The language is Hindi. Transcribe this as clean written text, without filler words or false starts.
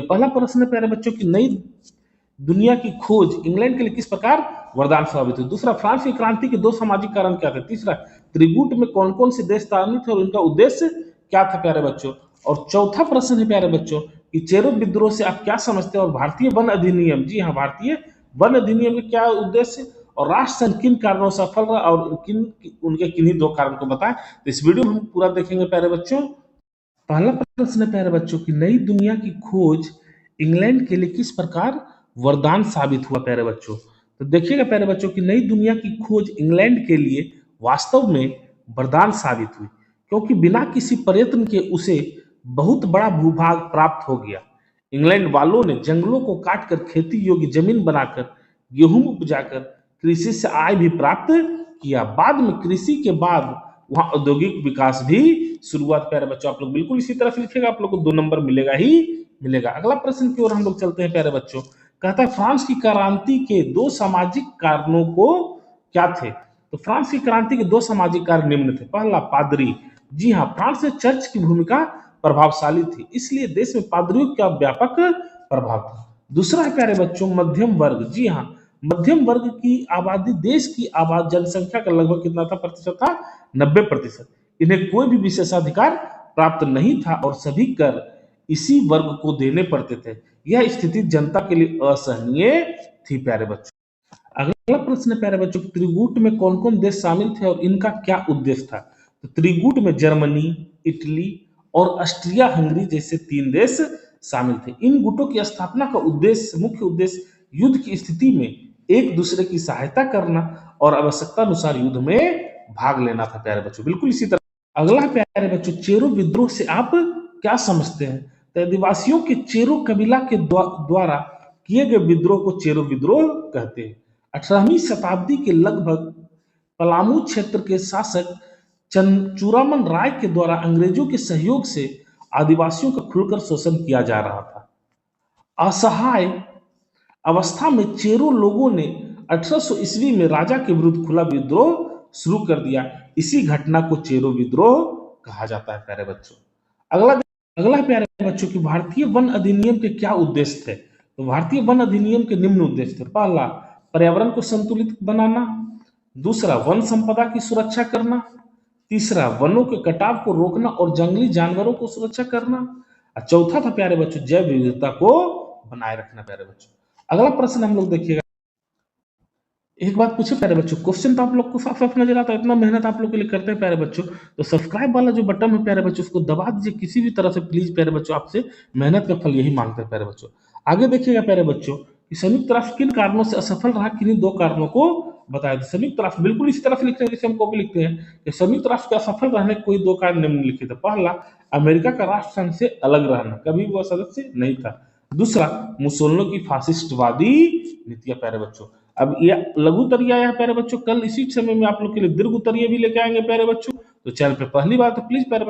पहला प्रश्न है प्यारे बच्चों की नई दुनिया की खोज इंग्लैंड के लिए किस प्रकार वरदान साबित हुई। दूसरा, फ्रांस की क्रांति के दो सामाजिक कारण क्या थे। तीसरा, त्रिकूट में कौन कौन से देश शामिल थे और उनका उद्देश्य क्या था प्यारे बच्चों। और चौथा प्रश्न है प्यारे बच्चों कि चेरो विद्रोह से आप क्या समझते हैं और भारतीय वन अधिनियम, जी हाँ, भारतीय वन अधिनियम में क्या उद्देश्य और राष्ट्र संघ किन कारणों से सफल रहा और उनके किन्हीं दो कारण को बताएं। तो इस वीडियो में हम पूरा देखेंगे प्यारे बच्चों। पहला प्रश्न है प्यारे बच्चों की नई दुनिया की खोज इंग्लैंड के लिए किस प्रकार वरदान साबित हुआ प्यारे बच्चों। तो देखिएगा प्यारे बच्चों की नई दुनिया की खोज इंग्लैंड के लिए वास्तव में वरदान साबित हुई, क्योंकि बिना किसी प्रयत्न के उसे बहुत बड़ा भूभाग प्राप्त हो गया। इंग्लैंड वालों ने जंगलों को काटकर खेती योग्य जमीन बनाकर गेहूं उपजाकर कृषि से आय भी प्राप्त किया। बाद में कृषि के बाद वहां औद्योगिक विकास भी शुरुआत। प्यारे बच्चों आप लोग बिल्कुल इसी तरह से लिखिएगा, आप लोग को 2 नंबर मिलेगा ही मिलेगा। अगला प्रश्न की ओर हम लोग चलते हैं प्यारे बच्चों। कहता है फ्रांस की क्रांति के दो सामाजिक कारणों को क्या थे। तो फ्रांस की क्रांति के दो सामाजिक कारण निम्न थे। पहला, पादरी। जी हाँ, फ्रांस में चर्च की भूमिका प्रभावशाली थी, इसलिए देश में पादरियों का व्यापक प्रभाव था। दूसरा है प्यारे बच्चों मध्यम वर्ग। जी हाँ, मध्यम वर्ग की आबादी देश की आबाद जनसंख्या का लगभग कितना था, प्रतिशत था, 90%। इन्हें कोई भी विशेषाधिकार प्राप्त नहीं था और सभी कर इसी वर्ग को देने पड़ते थे। यह स्थिति जनता के लिए असहनीय थी प्यारे बच्चों। अगला प्रश्न है प्यारे बच्चों, त्रिकूट में कौन कौन देश शामिल थे और इनका क्या उद्देश्य था। तो त्रिकूट में जर्मनी, इटली और ऑस्ट्रिया हंगरी जैसे 3 देश शामिल थे। इन गुटों की स्थापना का मुख्य उद्देश्य युद्ध की स्थिति में एक दूसरे की सहायता करना और आवश्यकता अनुसार युद्ध में भाग लेना था प्यारे बच्चों, बिल्कुल इसी तरह। अगला प्यारे बच्चों, चेरो विद्रोह से आप क्या समझते हैं। तो आदिवासियों के चेरो कबीला के द्वारा किए गए विद्रोह को चेरो विद्रोह कहते हैं। 18वीं शताब्दी के लगभग पलामू क्षेत्र के शासक चूरामन राय के द्वारा अंग्रेजों के सहयोग से आदिवासियों का खुलकर शोषण किया जा रहा था। असहाय अवस्था में चेरो लोगों ने 1800 ईस्वी में राजा के विरुद्ध खुला विद्रोह शुरू कर दिया। इसी घटना को चेरो विद्रोह कहा जाता है प्यारे बच्चों। अगला अगला प्यारे बच्चों की भारतीय वन अधिनियम के क्या उद्देश्य थे। तो भारतीय वन अधिनियम के निम्न उद्देश्य थे। पहला, पर्यावरण को संतुलित बनाना। दूसरा, वन संपदा की सुरक्षा करना। तीसरा, वनों के कटाव को रोकना और जंगली जानवरों को सुरक्षा करना। और चौथा था प्यारे बच्चों जैव विविधता को बनाए रखना प्यारे बच्चों। अगला प्रश्न हम लोग देखिएगा। एक बात पूछे प्यारे बच्चों, क्वेश्चन तो आप लोग को साफ साफ नजर आता है, इतना मेहनत आप लोग के लिए करते हैं प्यारे बच्चों, तो सब्सक्राइब वाला जो बटन है प्यारे बच्चों उसको दबा दीजिए किसी भी तरह से प्लीज प्यारे बच्चों, आपसे मेहनत का फल यही मांगते हैं प्यारे बच्चों। आगे देखिएगा प्यारे बच्चों कि संयुक्त राष्ट्र किन कारणों से असफल रहा, किन्हीं 2 कारणों को बताया था। संयुक्त राष्ट्र बिल्कुल इसी तरह से लिखते हैं जैसे हम कॉपी लिखते हैं कि संयुक्त राष्ट्र के असफल रहने के कोई 2 कारण निम्नलिखित है। पहला, अमेरिका का राष्ट्र संघ से अलग रहना, कभी वह सदस्य नहीं था। दूसरा, मुसोलिनी की फासिस्टवादी नीतियां प्यारे बच्चों। अब ये लघु उत्तरीय आया है प्यारे बच्चों, कल इसी समय में आप लोग के लिए दीर्घ उत्तरीय भी लेके आएंगे प्यारे बच्चों। तो चैनल पे पहली बार तो प्लीज प्यारे